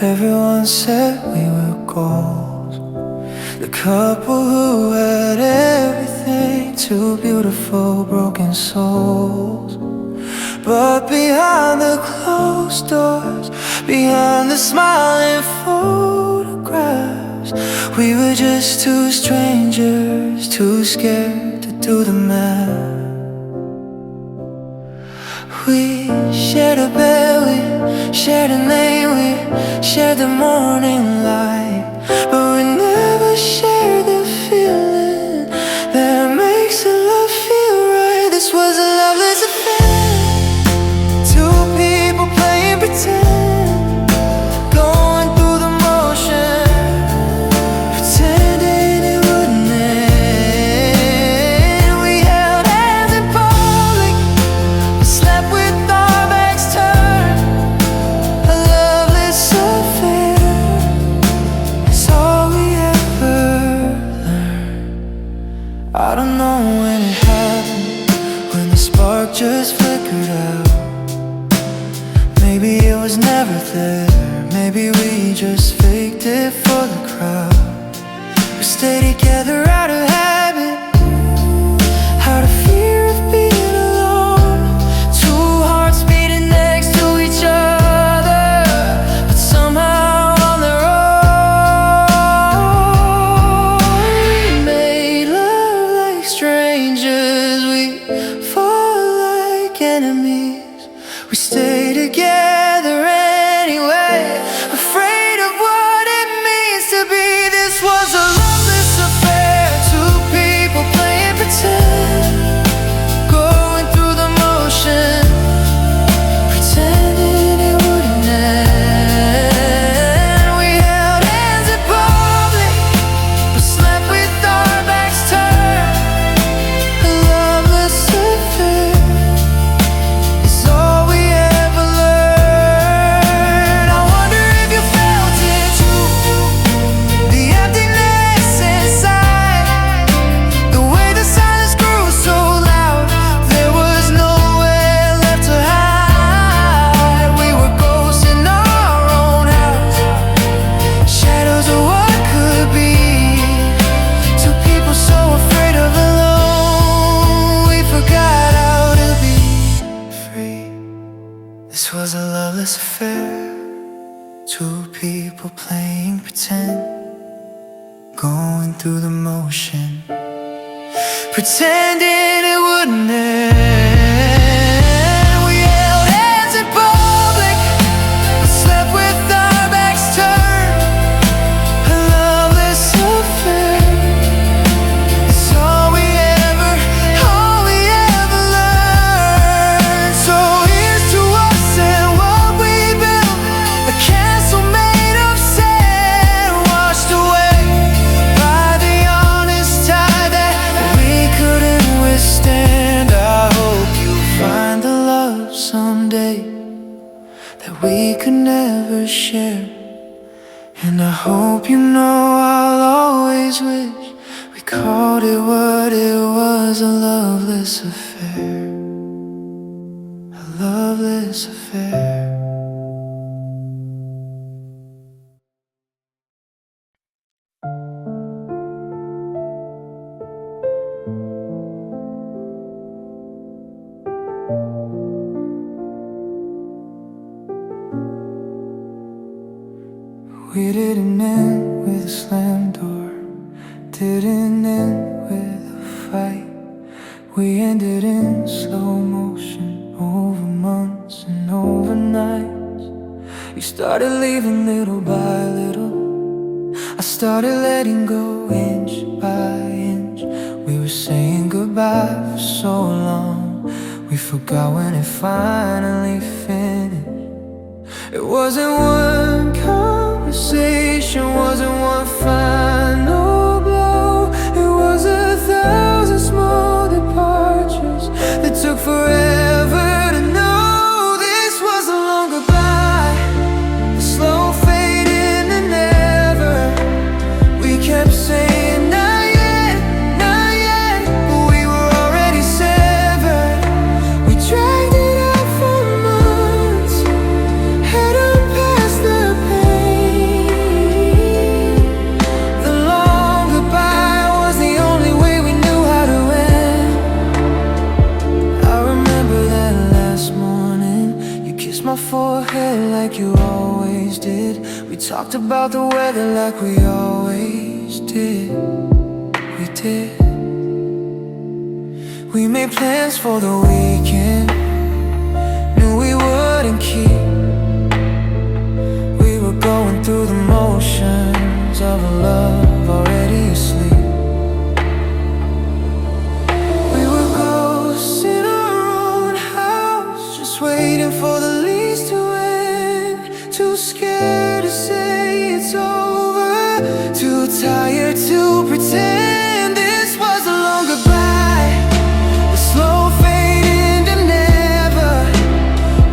Everyone said we were gold, the couple who had everything, two beautiful broken souls. But behind the closed doors, behind the smiling photographs, we were just two strangers, too scared to do the math. We shared a bed, we shared a name, we shared the morning light, but we never shared the feeling that makes a love feel right. This was a loveless affair, two people playing pretend, going through the motion, pretending it wouldn't end. We held hands in public, we slept with our backs turned. A loveless affair is all we ever learned. I don't know when it happened, when the spark just flickered out. Maybe it was never there, maybe we just faked it for the crowd. We stayed together out of habit, out of fear of being alone. Two hearts beating next to each other, but somehow on their own. We made love like strangers, we fought like enemies. We stayed together anyway, afraid of what it means to be. This was a loveless affair, two people playing pretend, going through the motion, pretending it wouldn't end. We held hands in public, but slept with our backs turned. A loveless affair is all we ever learned. I wonder if you felt it too, the emptiness inside, the way the silence grew so loud, there was nowhere left to hide. We were ghosts in our own house, shadows of what could be, two people so afraid of alone. We forgot how to be free. This was a loveless affair, two people playing pretend, going through the motion, pretending it wouldn't end. We held hands in public, we slept with our backs turned. A loveless affair is all we ever learned. So here's to us and what we built, a castle made of sand, washed away by the honest tide that we couldn't withstand. I hope you find the love someday that we could never share, and I hope you know I'll always wish we called it what it was, a loveless affair, a loveless affair. We didn't end with a slam door, didn't end with a fight. We ended in slow motion, over months and over nights. You started leaving little by little, I started letting go inch by inch. We were saying goodbye for so long, we forgot when it finally finished. It wasn't one conversation, wasn't one final blow. It was 1,000 small departures that took forever to know. This was a long goodbye, a slow fade into never. We kept saying not yet, but we were already severed. We dragged it out for months, head on past the always did. We talked about the weather like we always did. We did. We made plans for the weekend, knew we wouldn't keep. We were going through the motions of a love already asleep. We were ghosts in our own house, just waiting for the leaves to end. Too scared to say it's over, too tired to pretend. This was a long goodbye, the slow fade into never.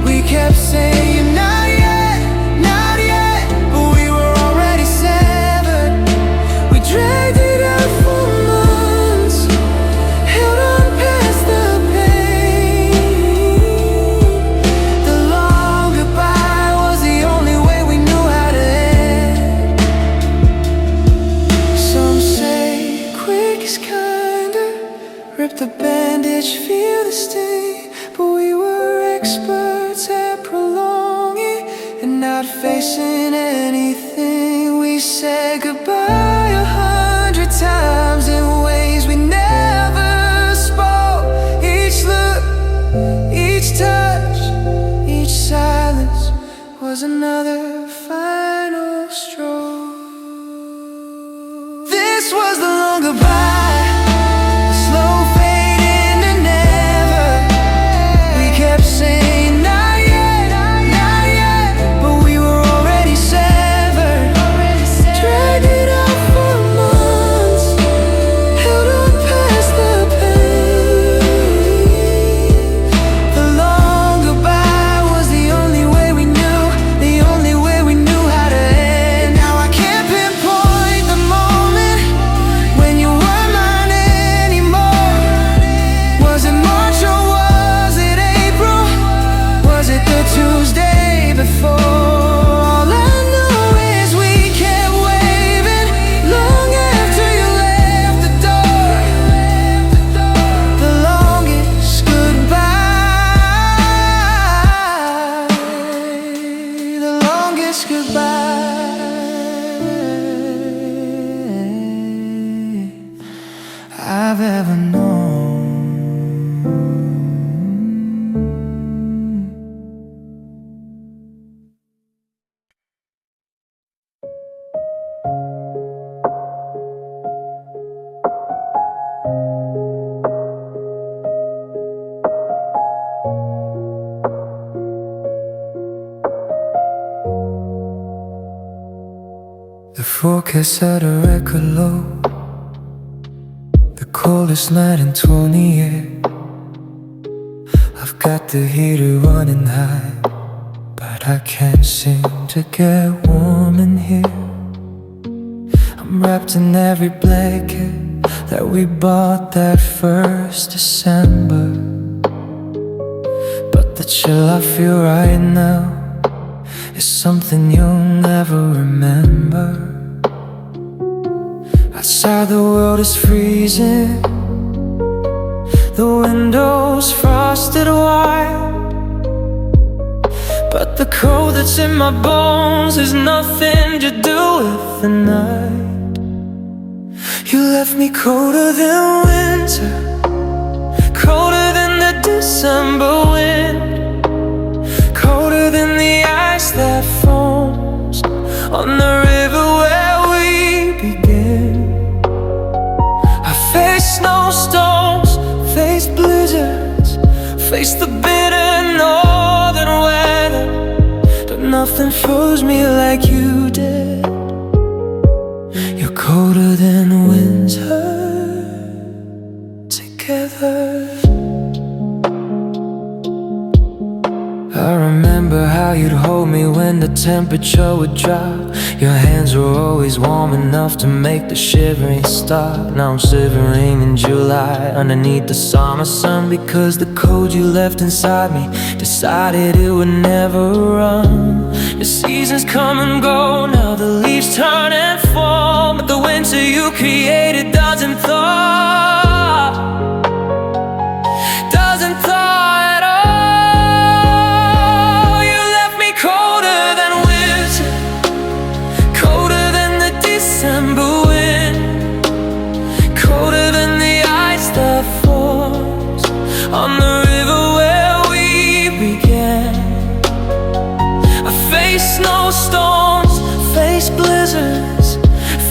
We kept saying not yet, not yet, but we were already severed. We dragged it out for months, held on past the pain. The long goodbye was the only way we knew how to end. Some say quick is kinder, rip the bandage, feel the sting. But we were experts at prolonging and not facing anything. We said goodbye 100 times in ways we never spoke. Each look, each touch, each silence was another final stroke. This was the long goodbye, the slow fade into never. We kept saying not yet, not yet, but we were already severed. Dragged it out for months, held on past the pain. The long goodbye was the only way we knew, the only way we knew how to end. Now I can't pinpoint the moment when you weren't mine anymore. Was it March or was it April? Was it the Tuesday before? All I know is we kept waving long after you left the door. The longest goodbye, the longest goodbye I've ever known. The forecast had a record low, the coldest night in 20 years. I've got the heater running high, but I can't seem to get warm in here. I'm wrapped in every blanket that we bought that first December. But the chill I feel right now is something you'll never remember. Outside the world is freezing, the windows frosted white, but the cold that's in my bones has nothing to do with the night. You left me colder than winter, colder than the December wind, colder than the ice that foams on the river where we begin. I faced snowstorms, faced blizzards, faced the bitter northern weather, but nothing froze me like you did. You're colder than winter together. I remember how you'd hold me when the temperature would drop. Your hands were always warm enough to make the shivering stop. Now I'm shivering in July underneath the summer sun, because the cold you left inside me decided it would never run. The seasons come and go, now the leaves turn and fall, but the winter you created doesn't thaw, doesn't thaw at all. You left me colder than winter,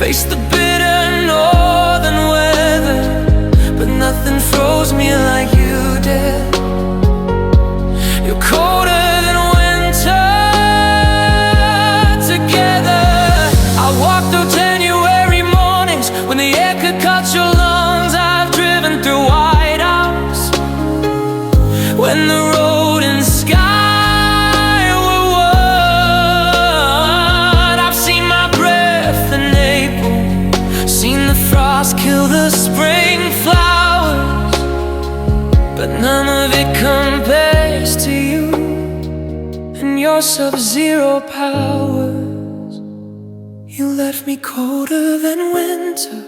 Face the bitter northern weather, but nothing froze me like you did. You're colder than winter. Together I walked through January mornings when the air could cut your lungs. I've driven through white hours when the road and sky were one. I've seen my breath in April, seen the frost kill the spring flowers, but none of it compares to you and your sub-zero powers. You left me colder than winter,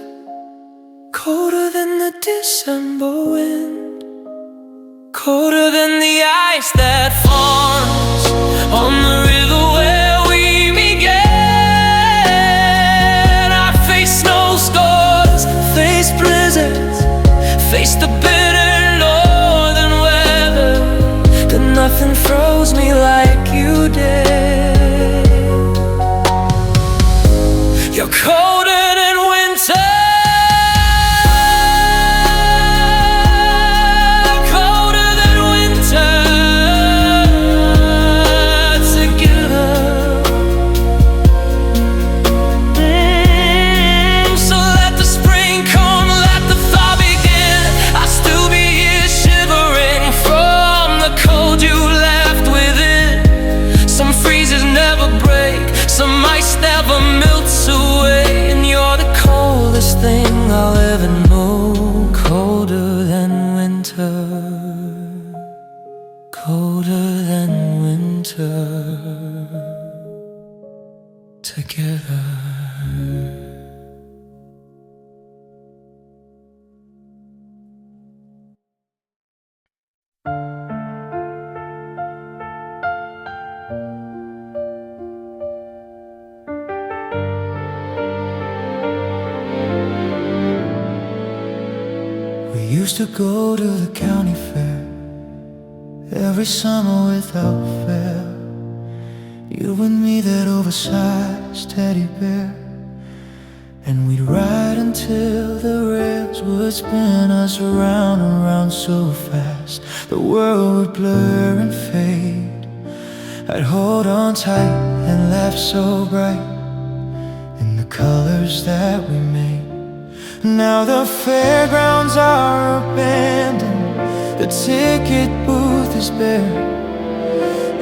colder than the December wind, colder than the ice that forms on the river where we began. I faced snow scores, faced blizzards, faced the bitter northern weather, but nothing froze me like you did. You're colder than winter. Some ice never melts away, and you're the coldest thing I'll ever know. Colder than winter, colder than winter. Together. We used to go to the county fair every summer without fail. You and me, that oversized teddy bear, and we'd ride until the rails would spin us around and round so fast the world would blur and fade. I'd hold on tight and laugh so bright in the colors that we made. Now the fairgrounds are abandoned, the ticket booth is bare,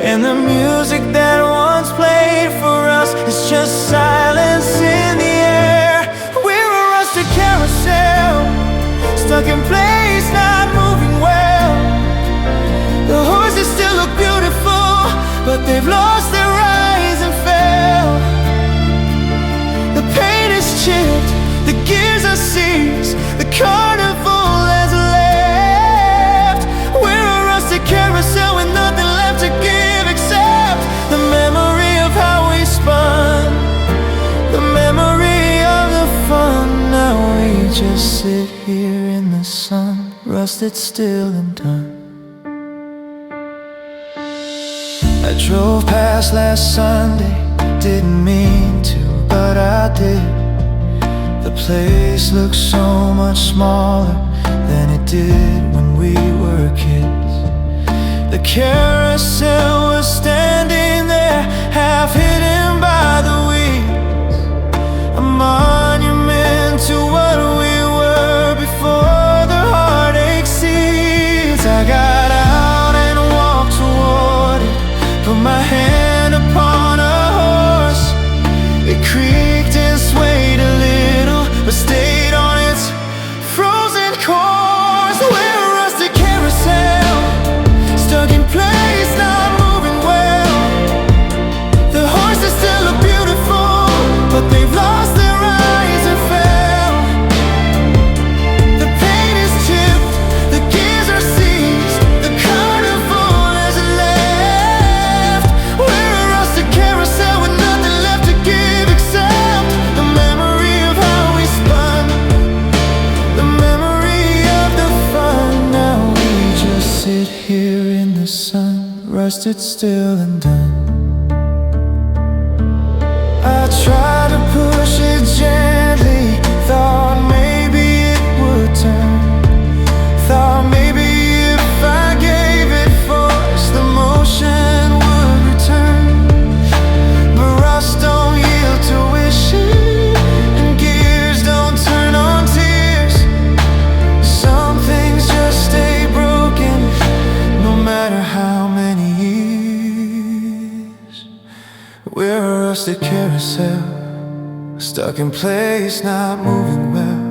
and the music that once played for us is just silence in the air. We're a rusted carousel, stuck in place, not moving well. The horses still look beautiful, but they've lost their rise and fell. The paint is chipped, the gears are seized, the carnival has left. We're a rusted carousel with nothing left to give except the memory of how we spun, the memory of the fun. Now we just sit here in the sun, rusted still and done. I drove past last Sunday, didn't mean to, but I did. The place looks so much smaller than it did when we were kids. The carousel was standing there, half hidden by the weeds, a monument to what we were before the heartache seeds. I got out and walked toward it, put my hand upon a horse. It creaked and swayed a little, but stayed on its frozen course. We're a rusted carousel, stuck in place, not moving well. The horses still look beautiful, but they've lost their eyes and fell. The paint is chipped, the gears are seized, the carnival has left. We're a rusted carousel with nothing left to give except the memory of how we spun, the memory of the fun. Now we just sit here in the sun, rusted still and done. I try to push it gently, rusted carousel, stuck in place, not moving well.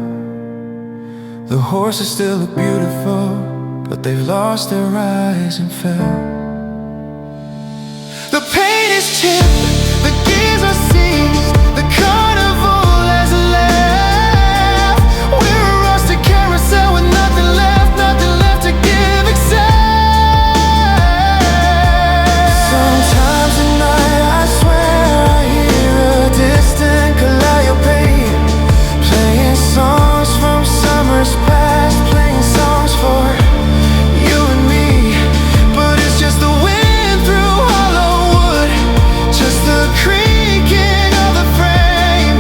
The horses still look beautiful, but they've lost their rise and fell. The paint is chipped, the gears are seized, the carnival has left. We're a rusted carousel with nothing left to give except. Sometimes at night I swear I hear a distant calliope, playing songs from summers past, playing songs for you and me. But it's just the wind through hollow wood, just the creaking of the frame.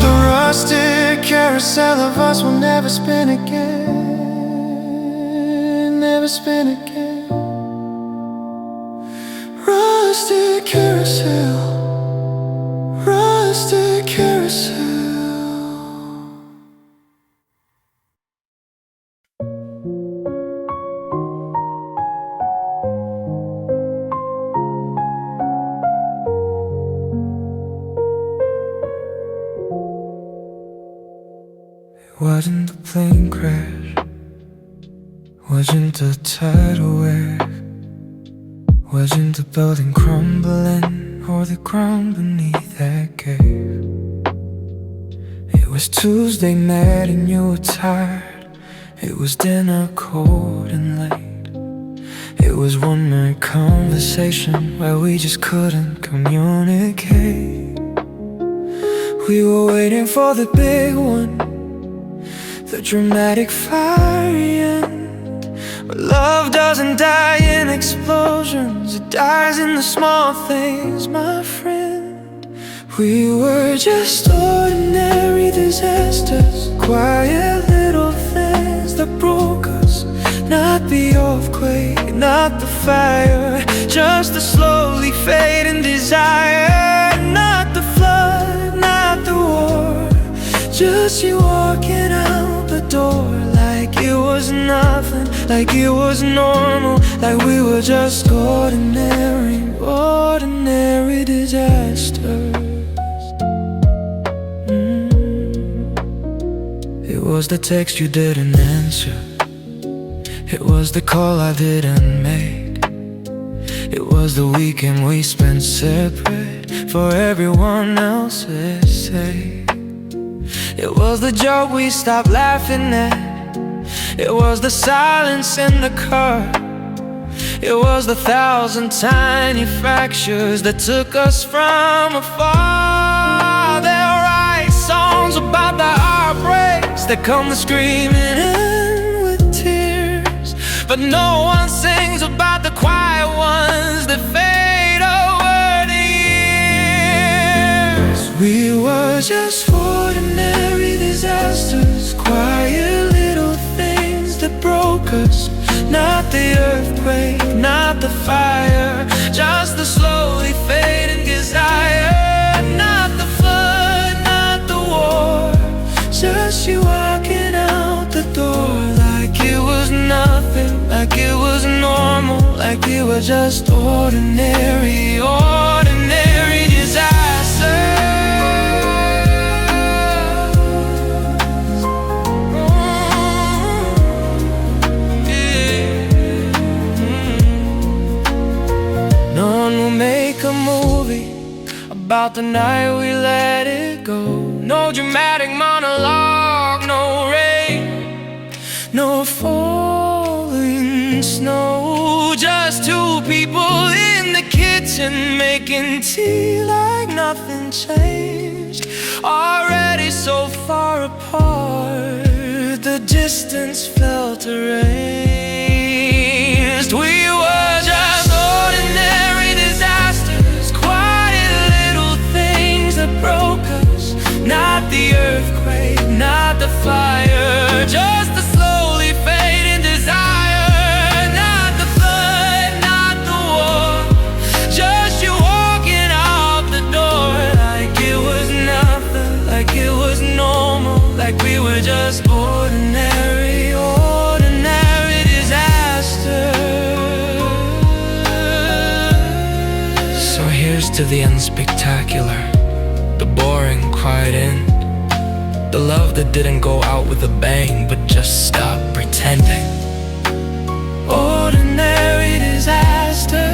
The rusted carousel of us will never spin again, never spin again. Rusted carousel, rusted carousel. It wasn't the plane crash, wasn't the tidal wave, wasn't the building crumbling or the ground beneath that cave. It was Tuesday night and you were tired. It was dinner cold and late. It was one-minute conversation where we just couldn't communicate. We were waiting for the big one, the dramatic fire end. But love doesn't die in explosions, it dies in the small things, my friend. We were just ordinary disasters, quiet little things that broke us. Not the earthquake, not the fire, just the slowly fading desire. Not the flood, not the war, just you walking out the door like it was nothing, like it was normal, like we were just ordinary, ordinary disasters. It was the text you didn't answer, it was the call I didn't make, it was the weekend we spent separate for everyone else's sake. It was the joke we stopped laughing at, it was the silence in the car, it was the 1,000 tiny fractures that took us from afar. They'll write songs about the heartbreaks that come to screaming in with tears, but no one sings about the quiet ones that fade over the years. We were just ordinary disasters, quiet little things that broke us. Not the earthquake, not the fire, just the slowly fading desire. Not the flood, not the war, just you walking out the door like it was nothing, like it was normal, like we were just ordinary, ordinary disasters. Make a movie about the night we let it go. No dramatic monologue, no rain, no falling snow, just two people in the kitchen making tea like nothing changed. Already so far apart, the distance felt erased. We were just ordinary disasters, quiet little things that broke us. Not the earthquake, not the fire, just the slowly fading desire. Not the flood, not the war, just you walking out the door like it was nothing, like it was normal, like we were just ordinary, ordinary disasters. So here's to the unspectacular, The love that didn't go out with a bang, but just stopped pretending. Ordinary disaster,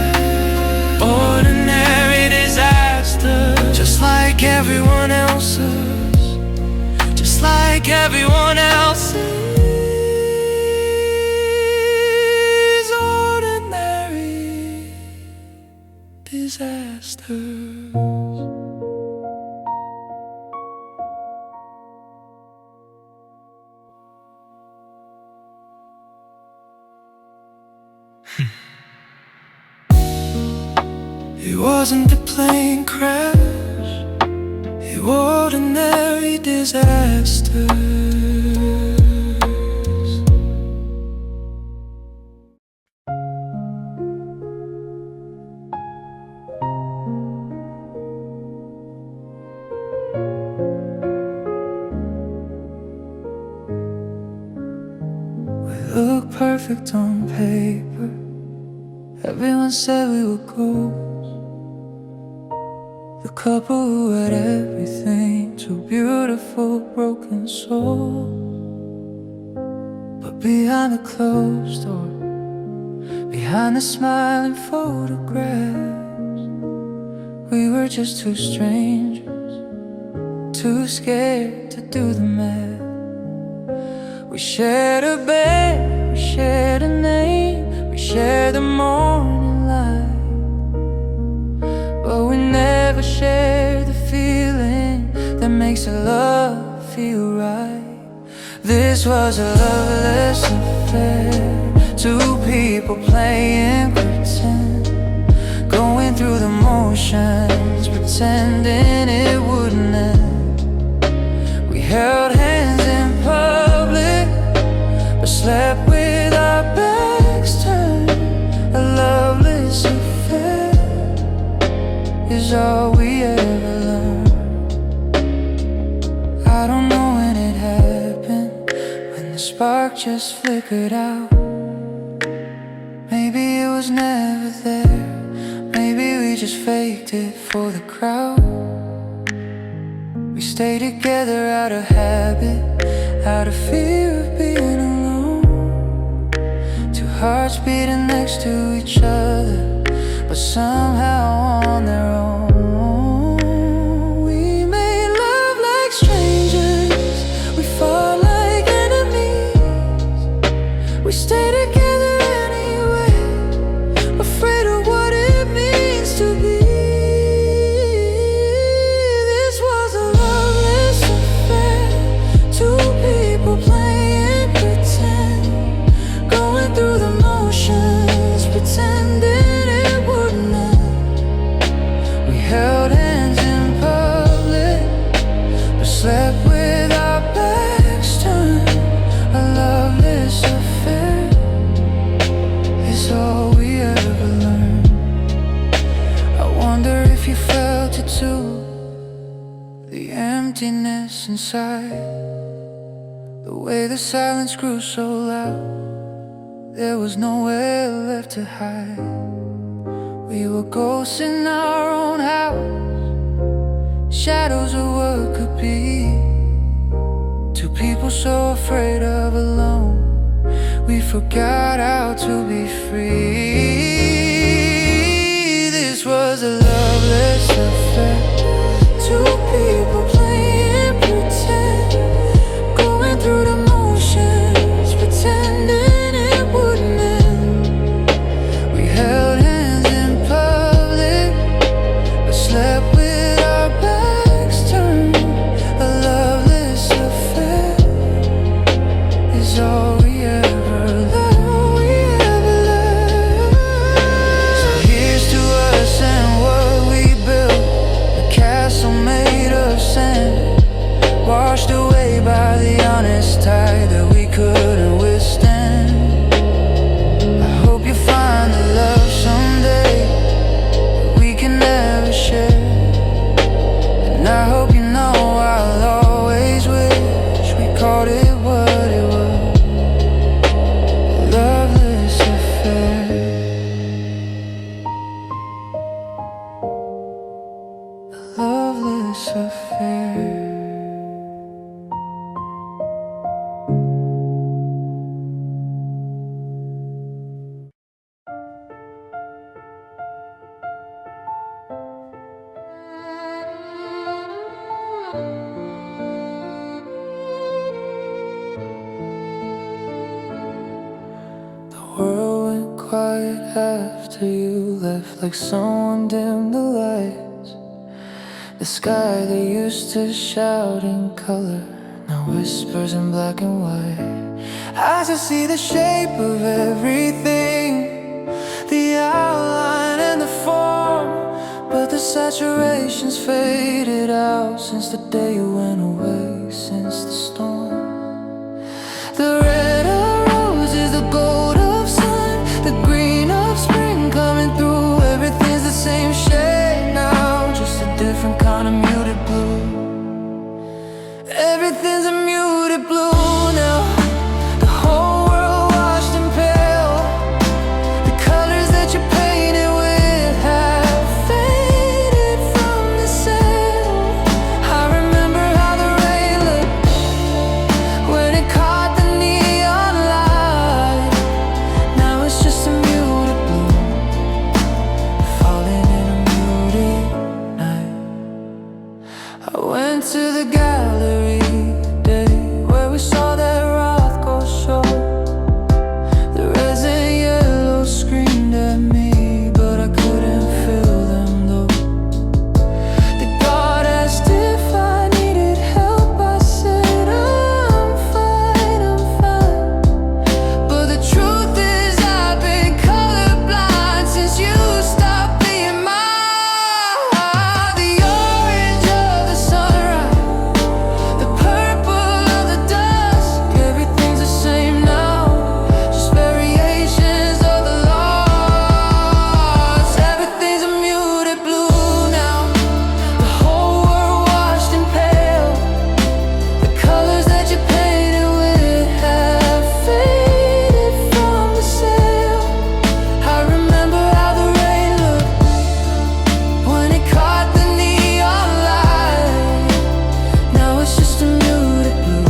ordinary disaster. Just like everyone else's, just like everyone else's. Ordinary disasters. It wasn't a plane crash, it ordinary disasters. We look perfect on paper. Everyone said we were gold. The couple who had everything, two beautiful broken souls. But behind the closed door, behind the smiling photographs, we were just two strangers, too scared to do the math. We shared a bed, we shared a name, we shared the morning light, but we never shared the feeling that makes a love feel right. This was a loveless affair, two people playing pretend, going through the motions, pretending it wouldn't end. We held hands in public, but slept with our backs turned. A loveless affair is all we ever learned. I don't know when it happened, when the spark just flickered out. Maybe it was never there, maybe we just faked it for the crowd. We stayed together out of habit, out of fear of being alone. Two hearts beating next to each other, but somehow on their own. We made love like strangers, we fought like enemies. We stayed together anyway, afraid of what it means to be. This was a loveless affair, two people playing pretend, going through the motions, pretending it wouldn't end. We held hands in public, but slept with our backs turned. A loveless affair is all we ever learned. I wonder if you felt it too, the emptiness inside, the way the silence grew so loud. There was nowhere left to hide. We were ghosts in our own house, shadows of what could be. Two people so afraid of alone, we forgot how to be free. This was a loveless affair, two people playing pretend, going through the motions, pretending it wouldn't end. We held hands in public, but slept with our backs turned. A loveless affair is all we ever learned. So here's to us and what we built, a castle made of sand, washed away by the honest tide that we couldn't withstand. I hope you find the love someday that we can never share, and I hope you know I'll always wish we called it what it was, a loveless affair, a loveless affair. The world went quiet after you left, like someone dimmed the lights. The sky that used to shout in color now whispers in black and white. I just see the shape of everything, the outline and the form, but the saturation's faded out since the day you went away, since the storm. The red of roses, the gold of sun, the green of spring coming through. Everything's the same shade now, just a different kind of muted blue. Everything's a muted blue now. The whole world washed in pale. The colors that you painted with have faded from the sail. I remember how the rain looked when it caught the neon light. Now it's just a muted blue, falling in a muted night. I went to the gallery day where we saw that Rothko show. The reds and yellows screamed at me, but I couldn't feel them though. The God asked if I needed help. I said I'm fine, I'm fine. But the truth is I've been colorblind since you stopped being mine. The orange of the sunrise, the purple of the dusk, everything's the same now, just variations of the lost. Everything's a muted blue now. The whole world washed in pale. The colors that you painted with have faded from the sail. I remember how the rain looked when it caught the neon light. Now it's just a muted blue,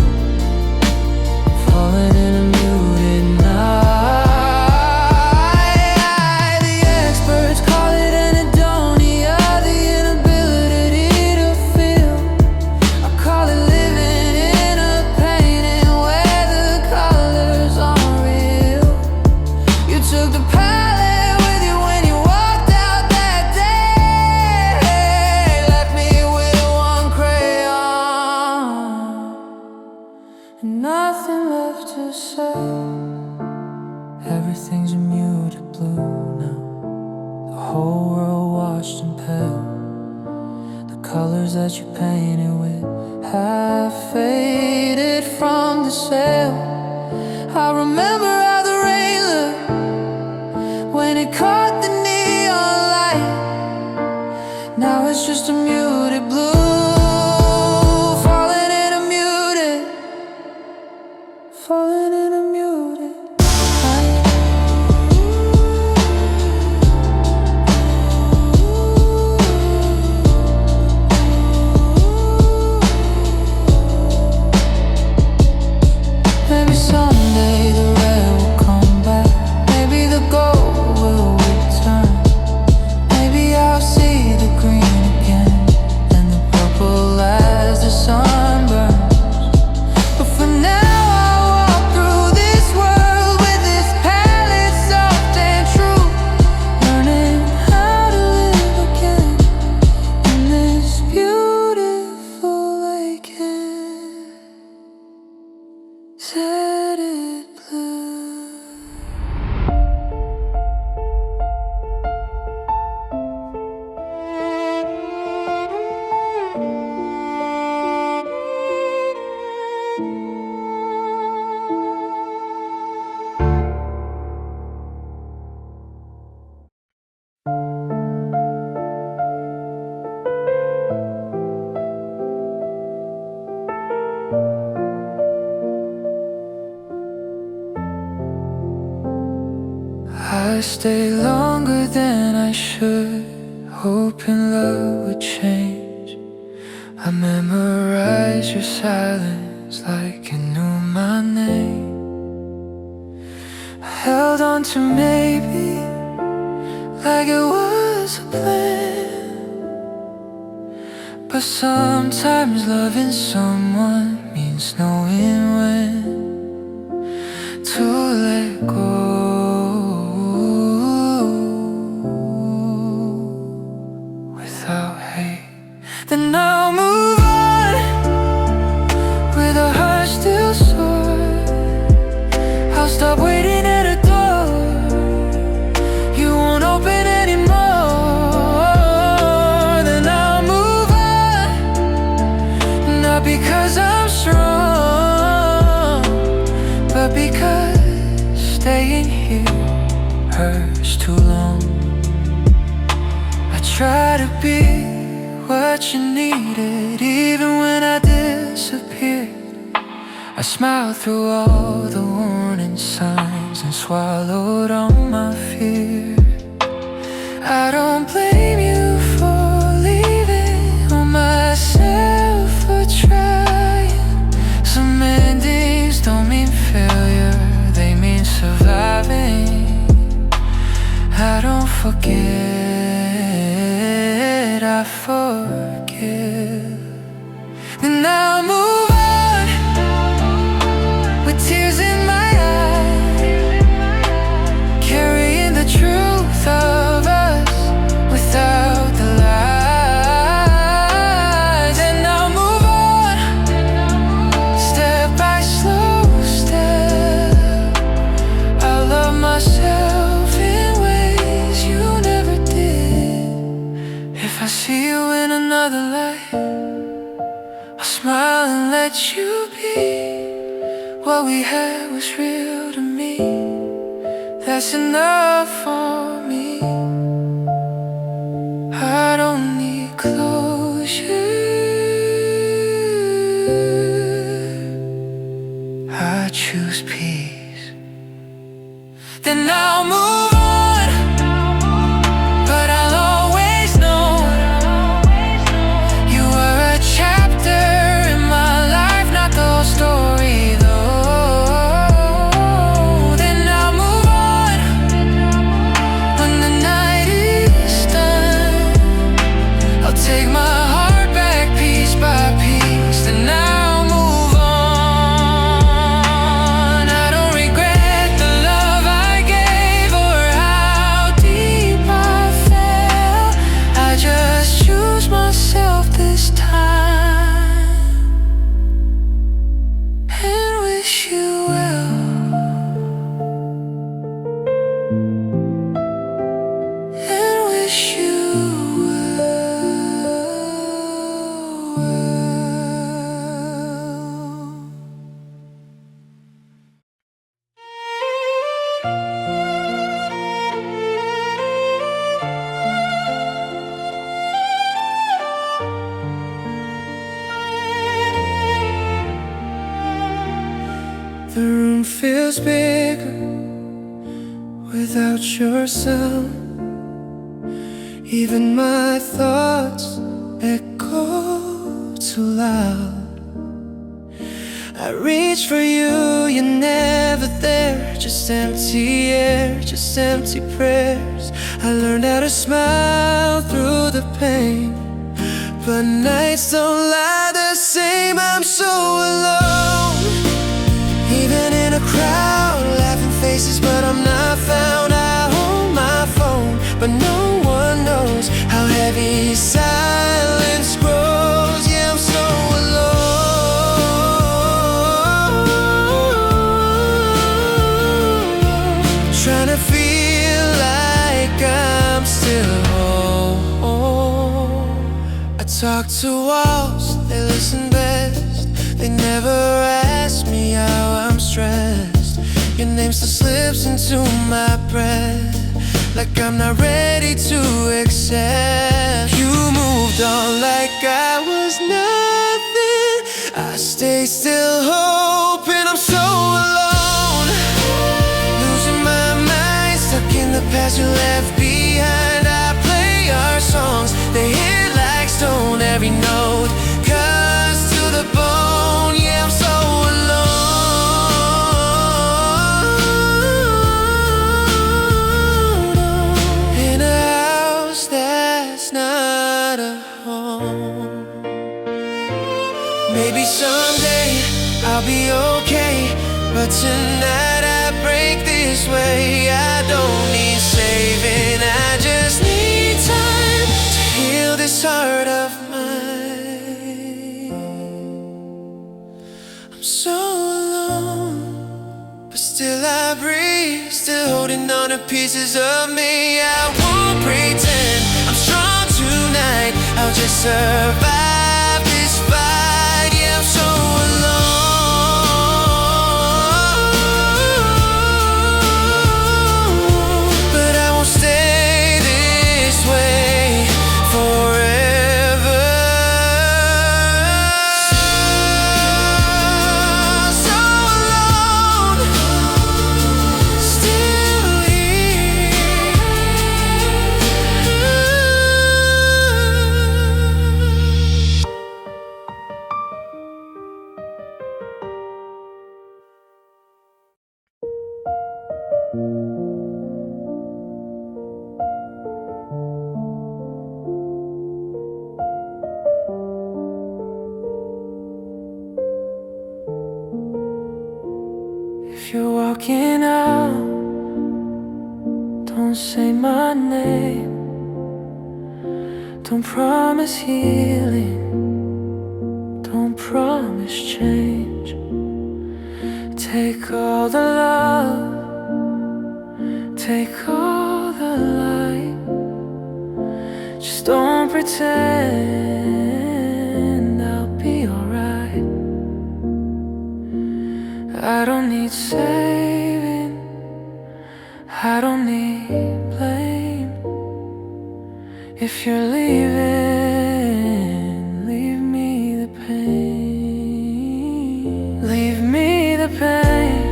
falling in a muted night. The experts call it anhedonia, the inability to feel. I call it living in a painting where the colors aren't real. You took the palette with you when you walked out that day, left me with one crayon and nothing left to say. Everything's a muted blue now. The whole world washed in pale. The colors that you painted with have faded from the sail. I remember how the rain looked when it caught the neon light. Now it's just a muted blue, falling in a muted, falling in a muted night. Maybe someday the red will come back. Maybe the gold will return. Maybe I'll see the green again and the purple as the sun burns. But for now I walk through this world with this palette soft and true, learning how to live again in this beautiful lake. Set it blue. I stay longer than I should, hoping love would change. I memorize your silence like you knew my name. I held on to maybe like it was a plan, But sometimes loving someone means knowing when to let go. Without hate, then I'll move on with a heart still sore. I'll stop waiting at a door you won't open anymore. Then I'll move on, not because I'm strong, but because staying here hurts too long. I try to be what you needed, even when I disappeared. I smiled through all the warning signs and swallowed all my fear. I don't blame you for leaving or myself for trying. Some endings don't mean failure, they mean surviving. I don't forget, I forgive. Then I'll move on with tears in my eyes, carrying the truth of us without the lies. And I'll move on, step by slow step. I love myself in ways you never did. If I see you in another light, I'll smile and let you be. What we had was real to me, that's enough for me. I don't need closure, I choose peace. Then I'll move on, but I'll always know you were a chapter in my life, not the whole story though. Then I'll move on when the night is done. I'll take my heart back piece by piece. Then I'll move on. I don't regret the love I gave or how deep I fell. I just choose myself this time and wish you well, and wish you The room feels bigger without your sound. Even my thoughts echo too loud. I reach for you, you're never there. Just empty air, just empty prayers. I learned how to smile through the pain, but nights don't lie the same. I'm so alone, even in a crowd, laughing faces, but I'm not found. I hold my phone, but no one knows how heavy silence grows. Yeah, I'm so alone, trying to feel like I'm still home. I talk to walls, they listen best. They never ask me how I'm stressed. Your name still slips into my breath, like I'm not ready to accept. You moved on like I was nothing. I stay still hoping. I'm so alone, losing my mind, stuck in the past you left behind. I play our songs, they hit like stone, every note cuts to the bone. Yeah, I'm so alone in a house that's not a home. Maybe someday I'll be okay, but tonight I break this way. I don't need saving, I just need time to heal this heart of mine. I'm so alone, but still I breathe, still holding on to pieces of me. I won't pretend I'm strong tonight, I'll just survive this fight. Yeah, I'm so alone, but I won't stay this way forever. So alone, still here. If you're walking out, don't say my name. Don't promise healing, don't promise change. Take all the love, take all the light. Just don't pretend I'll be alright. I don't need saving, I don't need blame. If you're leaving, leave me the pain. Leave me the pain.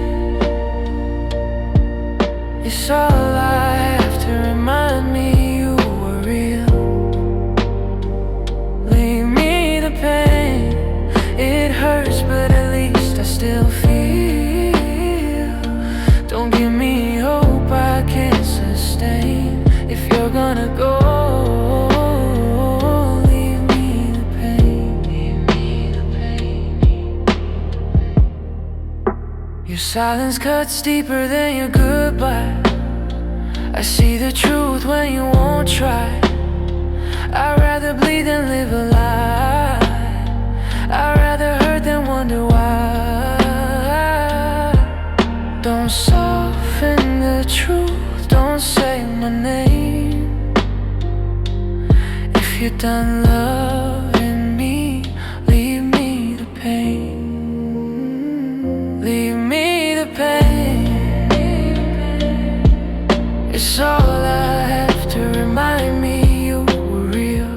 It's all I have to remind me you were real. Leave me the pain. It hurts, but at least I still feel. Don't give me hope I can't sustain. If you're gonna go, leave me the pain. Leave me the pain. Your silence cuts deeper than your goodbye. I see the truth when you won't try. I'd rather bleed than live a lie. I'd rather hurt than wonder why. Don't soften the truth, don't say my name. If you're done loving me, leave me the pain. Leave me the pain. It's all I have to remind me you were real.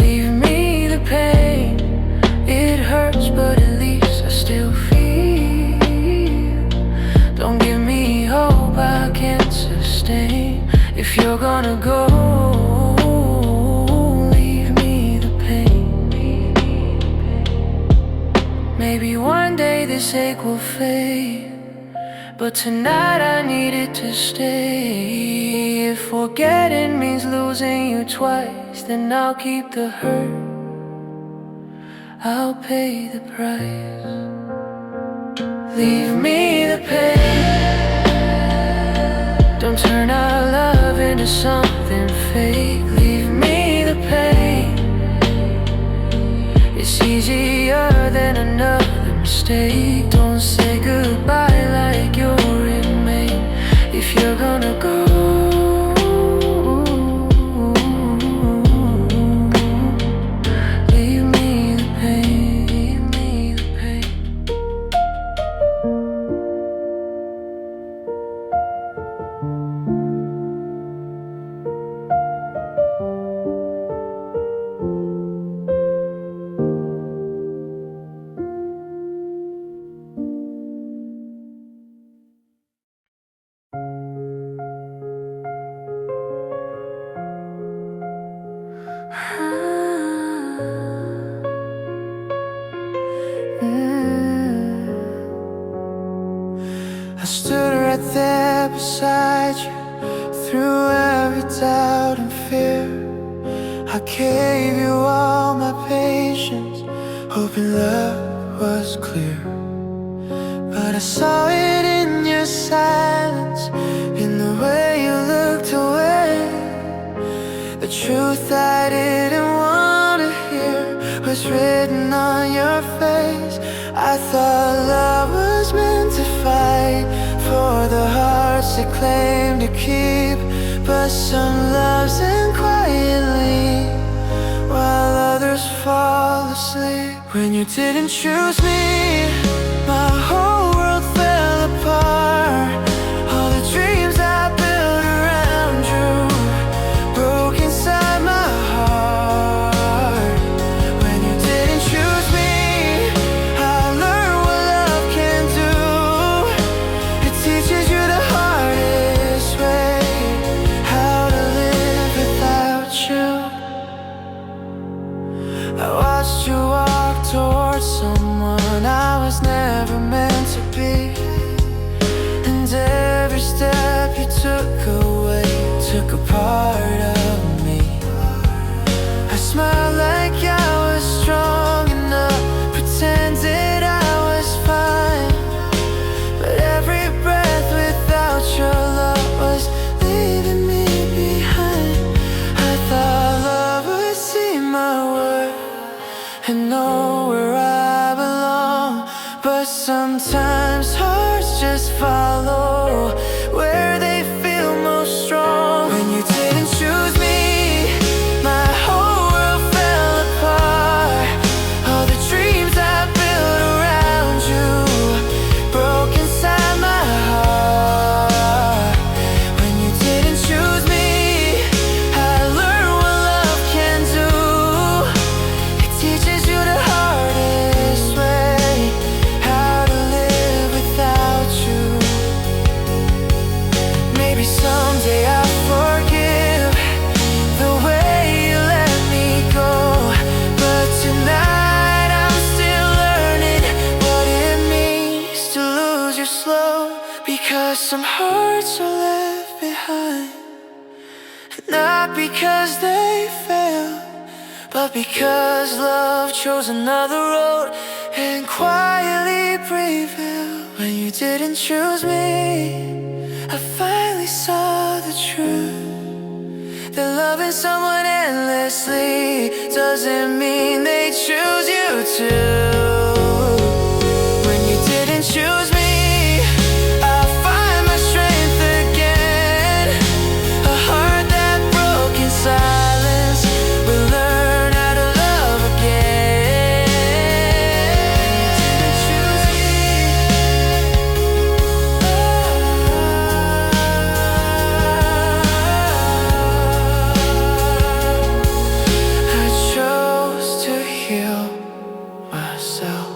Leave me the pain. It hurts, but at least I still feel. Don't give me hope I can't sustain. If you're gonna go, leave me the pain. Maybe one day this ache will fade, but tonight I need it to stay. If forgetting means losing you twice, then I'll keep the hurt, I'll pay the price. Leave me the pain. Don't turn our love into something fake. Leave me the pain. It's easier than another mistake. Don't say goodbye like you'll remain. If you're gonna go, leave me the pain. Leave me the pain. I stood right there beside you through every doubt and fear. I gave you all my patience was written on your face. I thought love was meant to fight for the hearts that claim to keep, but some loves end quietly while others fall asleep. When you didn't choose me, my whole world fell apart. All the dreams I built around you broke inside my heart. When you didn't choose me, I learned what love can do. It teaches you the hardest way, how to live without you. I watched you walk towards someone I was never meant to be, and every step you took away took a part of me. I smiled like I was strong enough, pretended I was fine, but every breath without your love was leaving me behind. I thought love would see my worth and know where I belong, but sometimes hearts just follow where they feel most strong. When you didn't choose me, my whole world fell apart. All the dreams I built around you broke inside my heart. When you didn't choose me, I learned what love can do. It teaches you the hardest way, how to live without you. Maybe someday I'll forgive the way you let me go, but tonight I'm still learning what it means to lose you slow. Because some hearts are left behind, not because they failed, but because love chose another road and quietly prevailed. When you didn't choose me, I finally saw the truth, that loving someone endlessly doesn't mean they choose you too. When you didn't choose me, I find my strength again. A heart that broke in silence will learn how to love again. You didn't choose me. I chose to heal myself.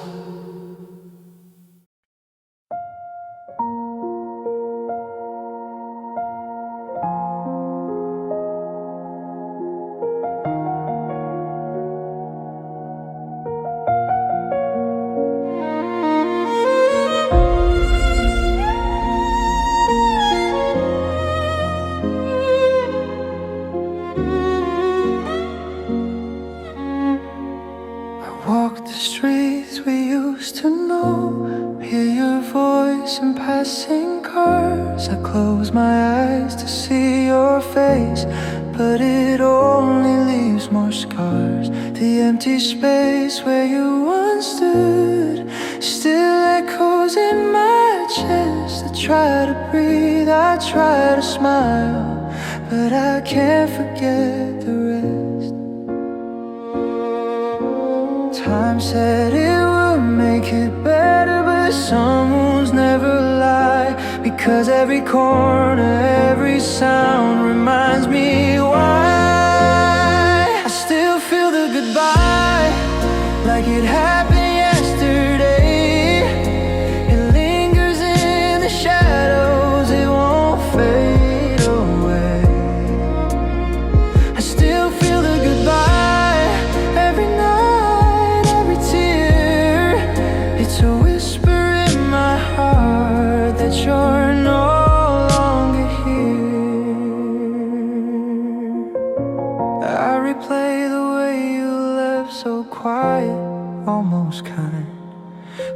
Walk the streets we used to know, hear your voice in passing cars. I close my eyes to see your face, but it only leaves more scars. The empty space where you once stood still echoes in my chest. I try to breathe, I try to smile, but I can't forget the rest. Time said it would make it better, but some wounds never lie. Because every corner, every sound reminds me why. I still feel the goodbye like it happened yesterday. It lingers in the shadows, it won't fade away. I still feel the goodbye every night, every tear. It's a whisper in my heart that you're no longer here. I replay the way you left, so quiet, almost kind.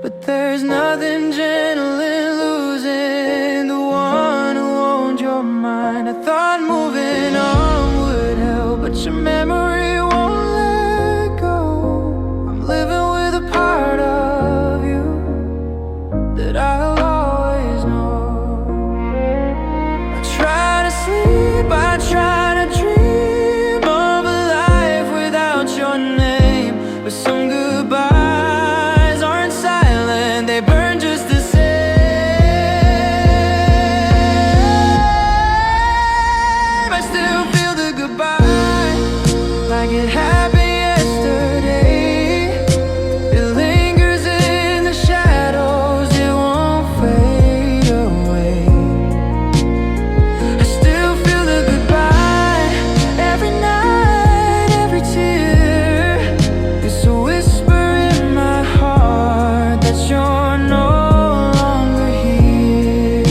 But there's nothing gentle in losing the one who owned your mind. I thought moving on would help, but your memory won't let go. But some goodbyes aren't silent, they burn just the same. I still feel the goodbye like it happened yesterday. It lingers in the shadows, it won't fade away. I still feel the goodbye every night, every tear. It's a whisper in my heart that you're no longer here.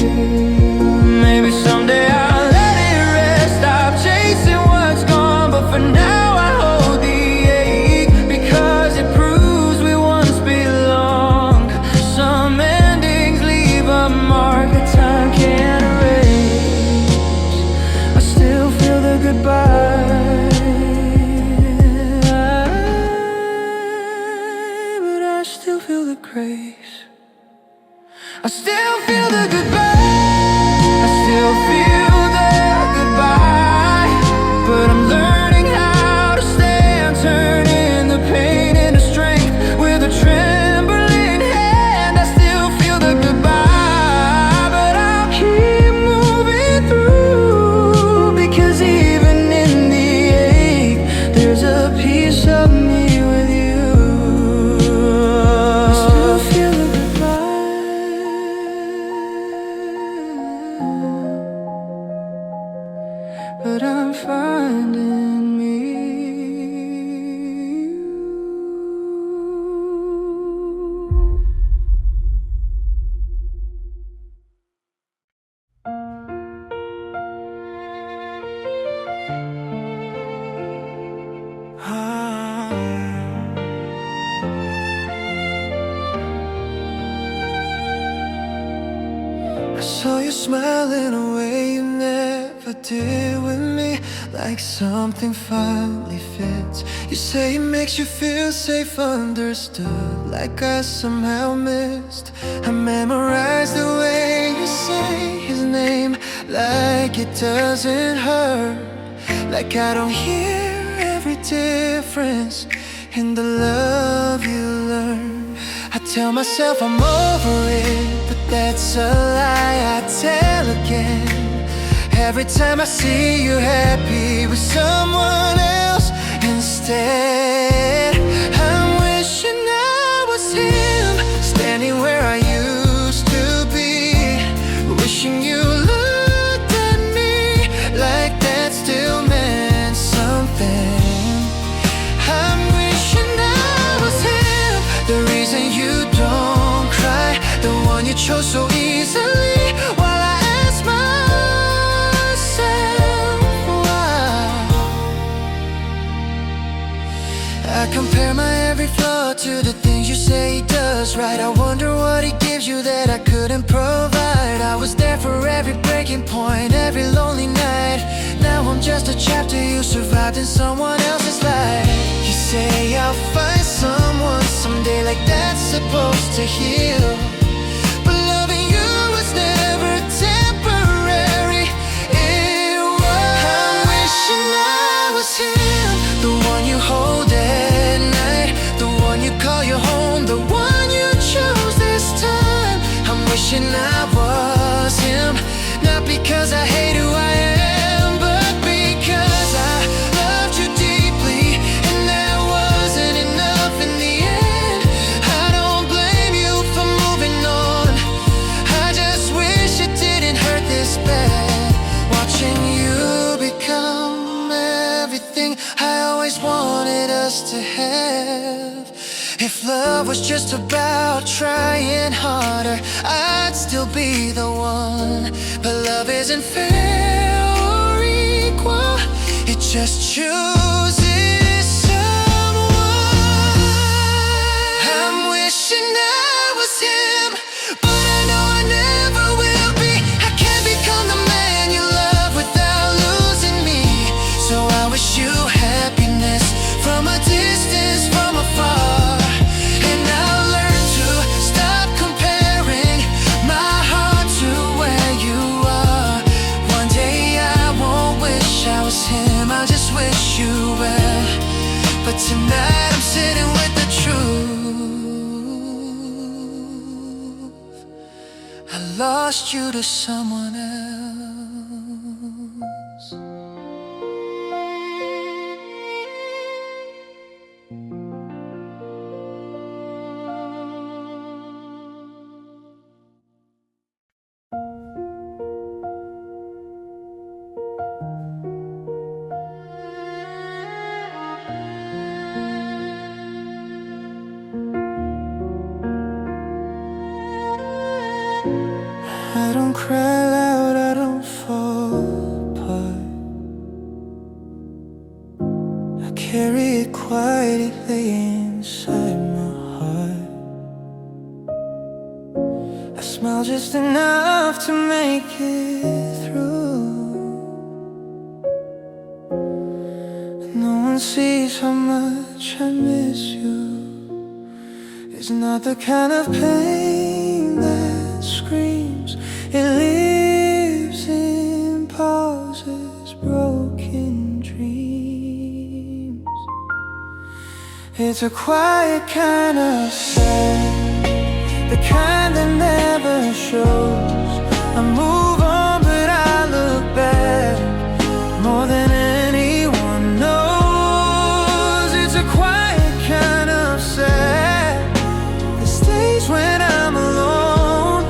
Maybe someday I'll let it rest, stop chasing what's gone, but for now I hold the ache, because it proves we once belonged. Some endings leave a mark that time can't erase. I still feel the goodbye, but I still feel the grace. I still feel the goodbye, I still feel the goodbye, but I'm learning how to stand, turning the pain into strength with a trembling hand. I still feel the goodbye, but I'll keep moving through, because even in the ache, there's a piece of me with you. I still feel the goodbye, but I'm finding me. I saw you smile in a way you never did with me, like something finally fits. You say it makes you feel safe, understood, like I somehow missed. I memorized the way you say his name, like it doesn't hurt, like I don't hear every difference in the love you learn. I tell myself I'm over it, but that's a lie I tell again. Every time I see you happy with someone else instead, I'm wishing I was him, standing where I used to be, wishing you looked at me like that still meant something. I'm wishing I was him, the reason you don't cry, the one you chose so easily, while I ask myself why. I compare my every flaw to the things you say he does right. I wonder what he gives you that I couldn't provide. I was there for every breaking point, every lonely night. Now I'm just a chapter you survived in someone else's life. You say I'll find someone someday, like that's supposed to heal, but loving you was never temporary, it was. I'm wishing I was him, the one you hold at night, the one you call your home, the one you chose this time. I'm wishing I was him, not because I hate who I am, but because I loved you deeply, and that wasn't enough in the end. I don't blame you for moving on, I just wish it didn't hurt this bad, watching you become everything I always wanted us to have. If love was just about trying harder, I'd still be the one. But love isn't fair or equal, it just chooses someone. I'm wishing I was him, but I know I never will be. I can't become the man you love without losing me. So I wish you happiness from a distance, from afar. And I'll learn to stop comparing my heart to where you are. One day I won't wish I was him, I just wish you lost you to someone else. I don't cry loud, I don't fall apart. I carry it quietly inside my heart. I smile just enough to make it through. No one sees how much I miss you. It's not the kind of pain that screams. It lives in pauses, broken dreams. It's a quiet kind of sad, the kind that never shows. I move on, but I look back more than anyone knows. It's a quiet kind of sad that stays when I'm alone.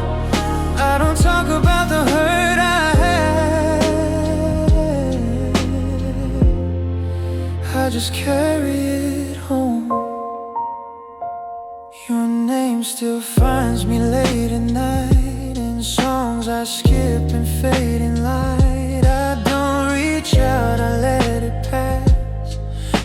I don't talk about the hurt I had, I just carry it home. Your name still finds me late at night, in songs I skip and fade in light. I don't reach out, I let it pass.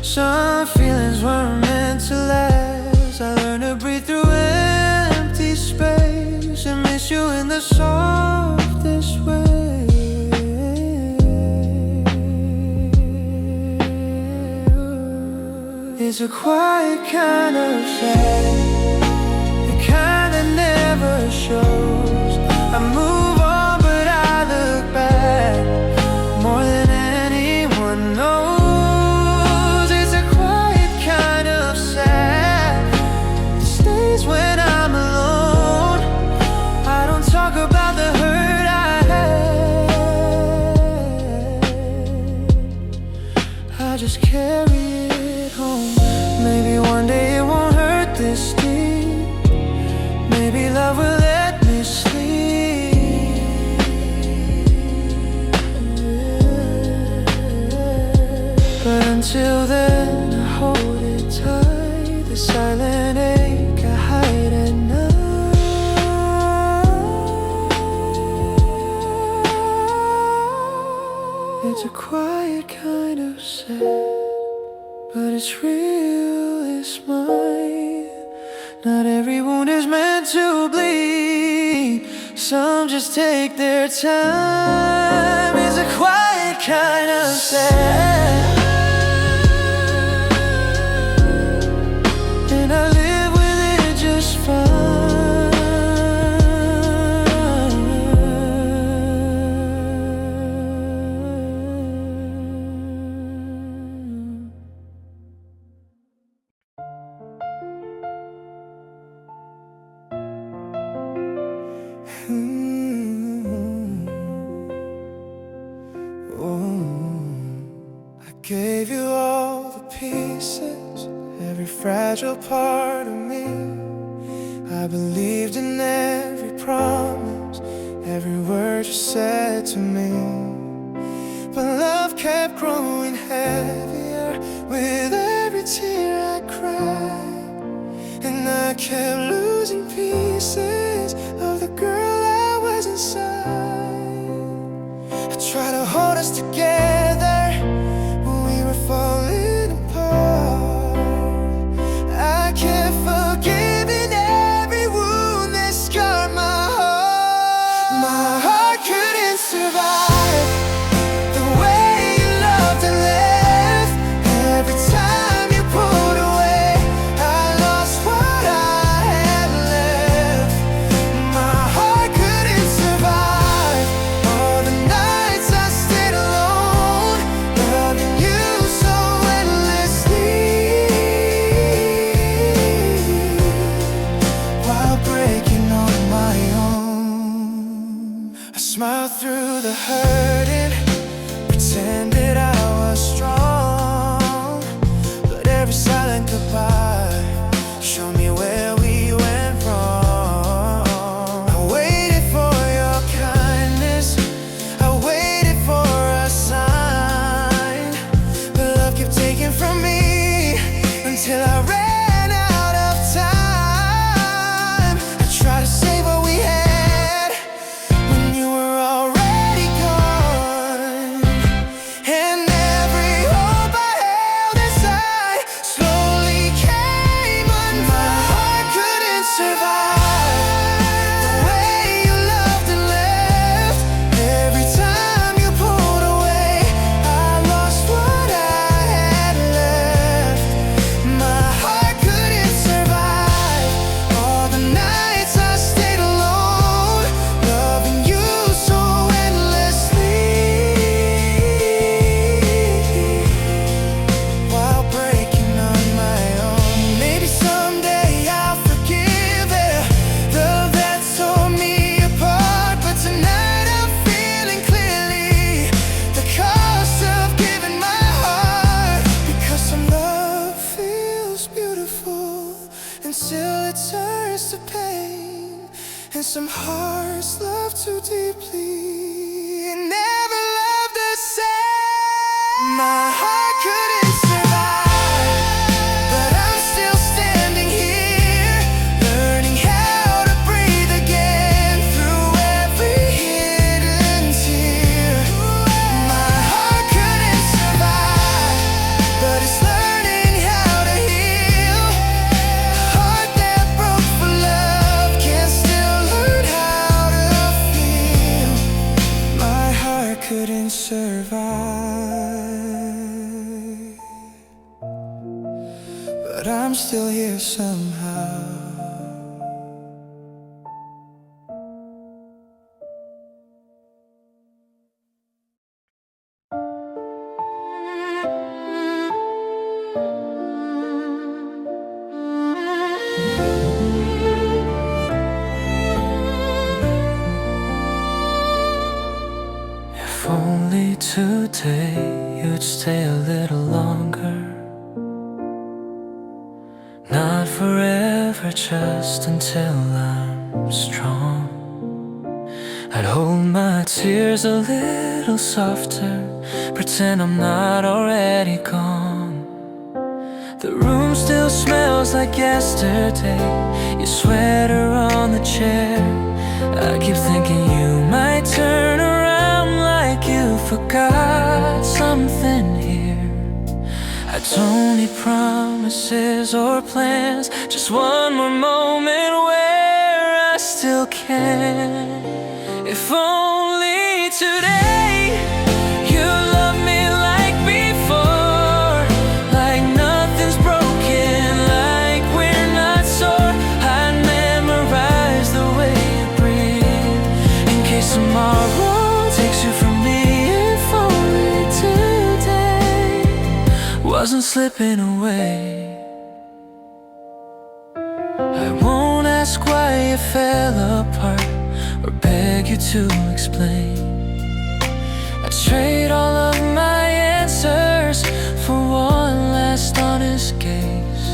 Some feelings weren't meant to last. I learned to breathe through empty space and miss you in the softest way. It's a quiet kind of sad, the kind that never shows. I move on, but I look back more than anyone knows. It's a quiet kind of sad that stays when I'm alone. I don't talk about the hurt I had, I just carry it home. Maybe one day it won't hurt this deep. Maybe love will let me sleep. But until then, I hold it tight, the silent ache I hide at night. It's a quiet kind of sad, but it's real, it's mine. Not every wound is meant to bleed. Some just take their time. It's a quiet kind of sad, and I live with it just fine. I gave you all the pieces, every fragile part of me. I believed in every promise, every word you said to me. But love kept growing heavier with every tear I cried, and I kept losing pieces of the girl I was inside. I tried to hold us together when we were falling apart. I kept forgiving every wound that scarred my heart. My heart couldn't survive the way you loved and left. Every time you pulled away, I lost what I through the hurting, pretended I was strong, but every silent goodbye showed me where we went wrong. I waited for your kindness, I waited for a sign, but love kept taking from me until I ran out of time. I tried to save what we had when you were already gone, and every hope I held inside slowly came undone. My heart couldn't survive the way you loved and left. Every time you pulled away, I lost what I had left. My heart couldn't survive all the nights I stayed alone, loving you so endlessly, while breaking on my own. Maybe someday I'll forgive it, the love that tore me apart, but tonight I'm feeling clearly the cost of giving my heart. Because some love feels beautiful until it turns to pain, and some hearts love too deeply and never love the same. My heart couldn't survive, but I'm still standing here, learning how to breathe again through every hidden tear. My heart couldn't survive, but it's learning how to heal. A heart that broke for love can still learn how to feel. My heart couldn't survive, but I'm still here somehow. If only today you'd stay a little longer, not forever, just until I'm strong. I'd hold my tears a little softer, pretend I'm not already gone. The room still smells like yesterday, your sweater on the chair. I keep thinking you might turn around like you forgot something here. I don't need promises or plans, just one more moment where I still can. If only today you love me like before, like nothing's broken, like we're not sore. I'd memorize the way you breathe, in case tomorrow takes you from me. If only today wasn't slipping away. I won't ask why you fell apart or beg you to explain. I'd trade all of my answers for one last honest gaze.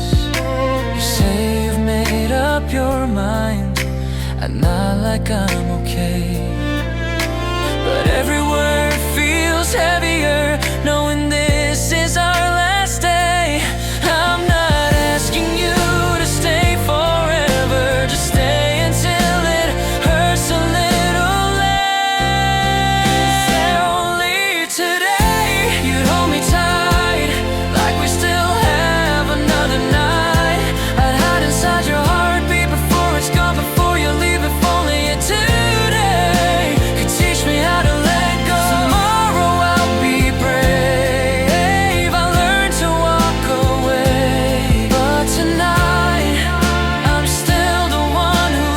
You say you've made up your mind, and not like I'm okay. But every word feels heavier, knowing this is our last day. I'm not asking you to stay forever, just stay until it hurts a little less. Only today you'd hold me tight, like we still have another night. I'd hide inside your heartbeat before it's gone, before you leave. If only you today could teach me how to let go. Tomorrow I'll be brave, I'll learn to walk away. But tonight I'm still the one who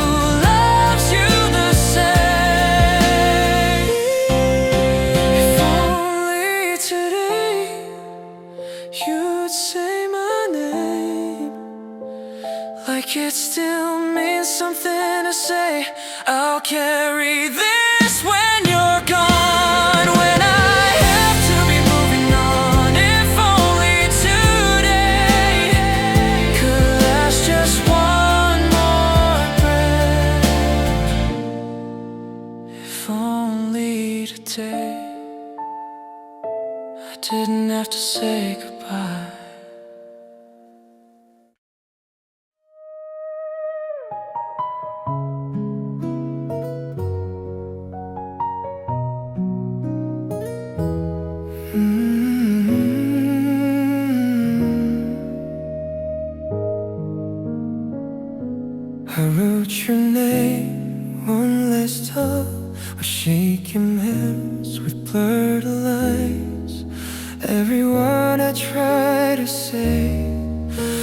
loves you the same. If only today you'd say my name, like it still means something to say. I'll carry this when you're gone. didn't have to say goodbye. I wrote your name on less of our shaking hands with blurred lines. Every word I tried to say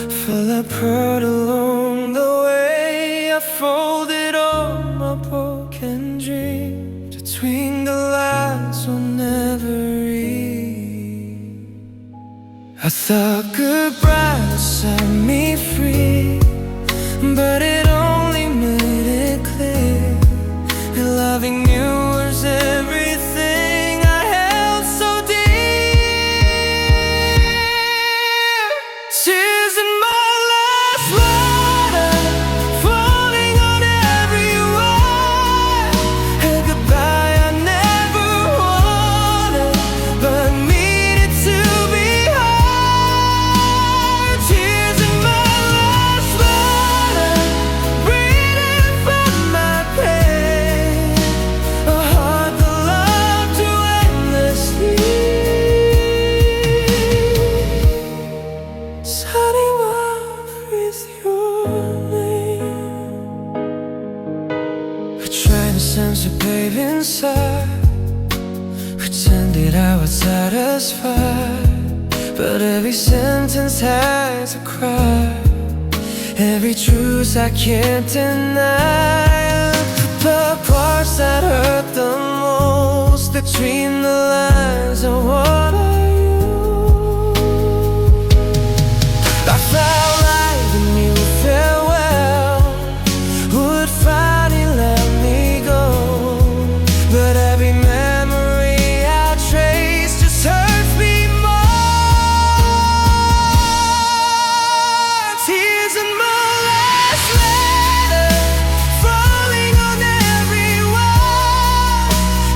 fell apart along the way. I folded all my broken dreams between the lines I'll never read. I thought goodbye would set me free, but it only made it clear that loving you was everything I held so dear. Tears in my last letter, falling on every word. A goodbye I never wanted, but needed to be heard. Tears in my last letter, breathing from my pain. A heart that loved you endlessly. SadLove with your name. I tried to sense a babe inside, pretended I was satisfied, but every sentence has a cry, every truth I can't deny. The parts that hurt the most, between the lines of what I I felt like a new farewell would finally let me go, but every memory I trace just hurts me more. Tears in my last letter, falling on every word.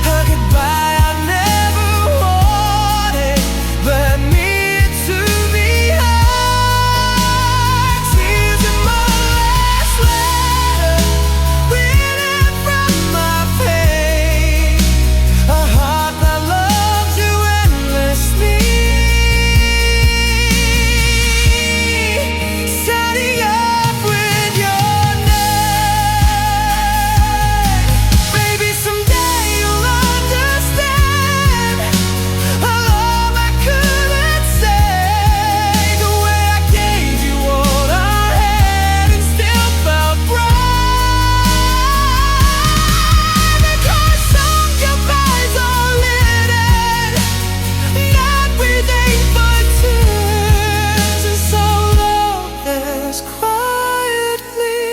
A goodbye I never wanted, but needed to be heard. Tears in my last letter, bleeding from my pain. A heart that loves you endlessly. Setting up with your name. Maybe someday you'll understand all love I couldn't say. The way I gave you all I had and still felt bright. Because some goodbyes are littered, not with ink but tears. And so loveless, quietly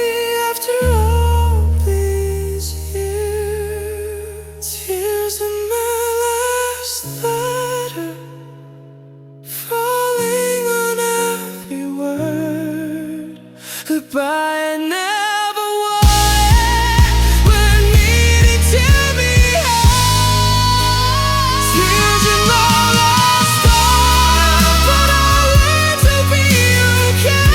after all these years. Tears in my last letter, falling on every word. Goodbye I never wanted, but needed to be heard. Tears in my last letter, but I learned to be okay.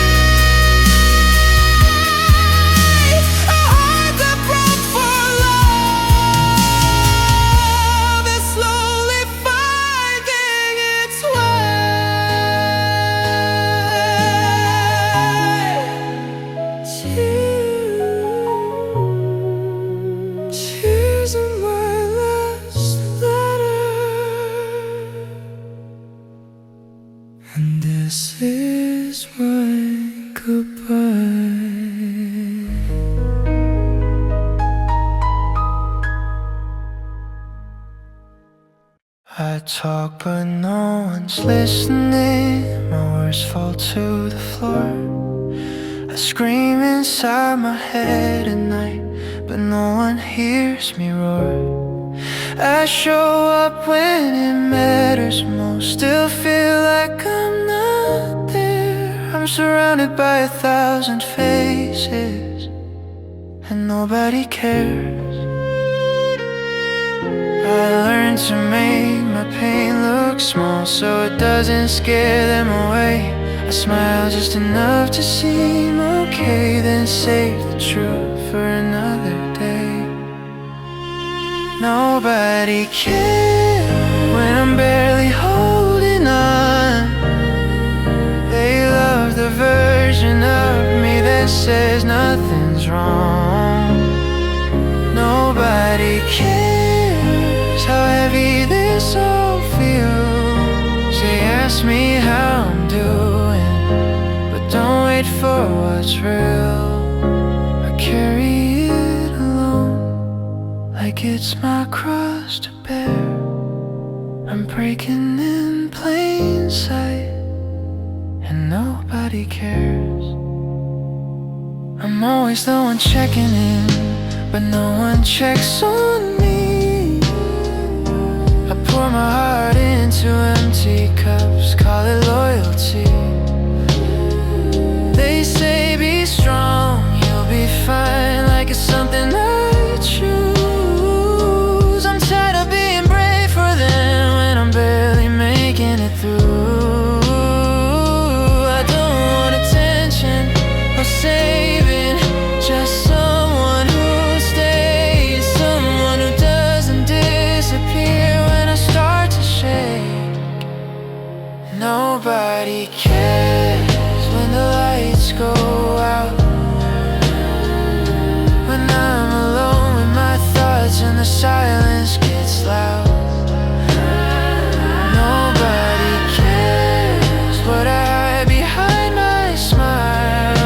A heart that broke for love is slowly finding its way. Tears in my last letter, and this is my goodbye. I talk but no one's listening. My words fall to the floor. I scream inside my head at night, but no one hears me roar. I show up when it matters most, still feel like I'm not there. I'm surrounded by 1,000 faces, and nobody cares. I learned to make my pain look small so it doesn't scare them away. I smile just enough to seem okay, then save the truth for another day. Nobody cares when I'm barely holding on. They love the version of me that says nothing's wrong. Nobody cares how heavy this all feels. They ask me how I'm doing, but don't wait for what's real. I carry it alone like it's my cross to bear. I'm breaking in plain sight and nobody cares. I'm always the one checking in, but no one checks on me. I pour my heart into empty cups, call it loyalty. They say be strong, you'll be fine, like it's something I choose. I'm tired of being brave for them when I'm barely making it through. I don't want attention or saving, just someone who stays, someone who doesn't disappear when I start to shake. Nobody cares when the lights go out, when I'm alone with my thoughts and the silence gets loud. Nobody cares what I hide behind my smile.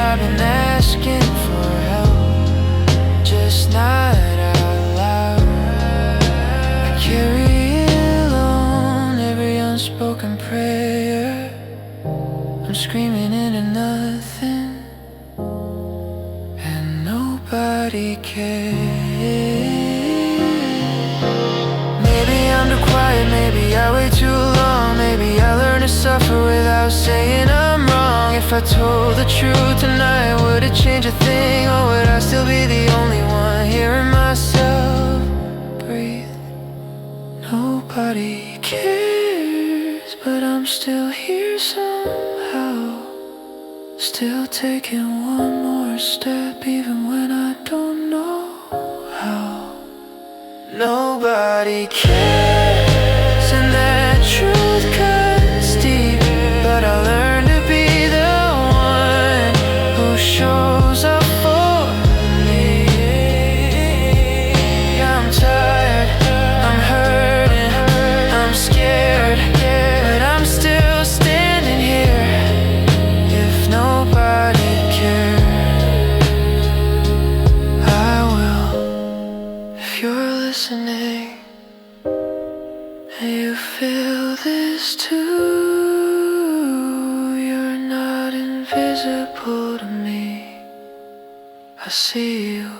I've been asking for help, just not out loud. I carry it alone, every unspoken prayer. I'm screaming into nothing, and nobody cares. Maybe I'm too quiet, maybe I wait too long. Maybe I learn to suffer without saying I'm wrong. If I told the truth tonight, would it change a thing? Or would I still be the only one hearing myself breathe? Nobody cares, but I'm still here somehow, still taking one more step even when I don't know how. Nobody cares, and that truth cuts deep. But I learned to be the one who shows up for me. I'm tired, I'm hurting, I'm scared, but I'm still standing here. If nobody cares, I will. If you're listening and you feel this too, you're not invisible to me. I see you.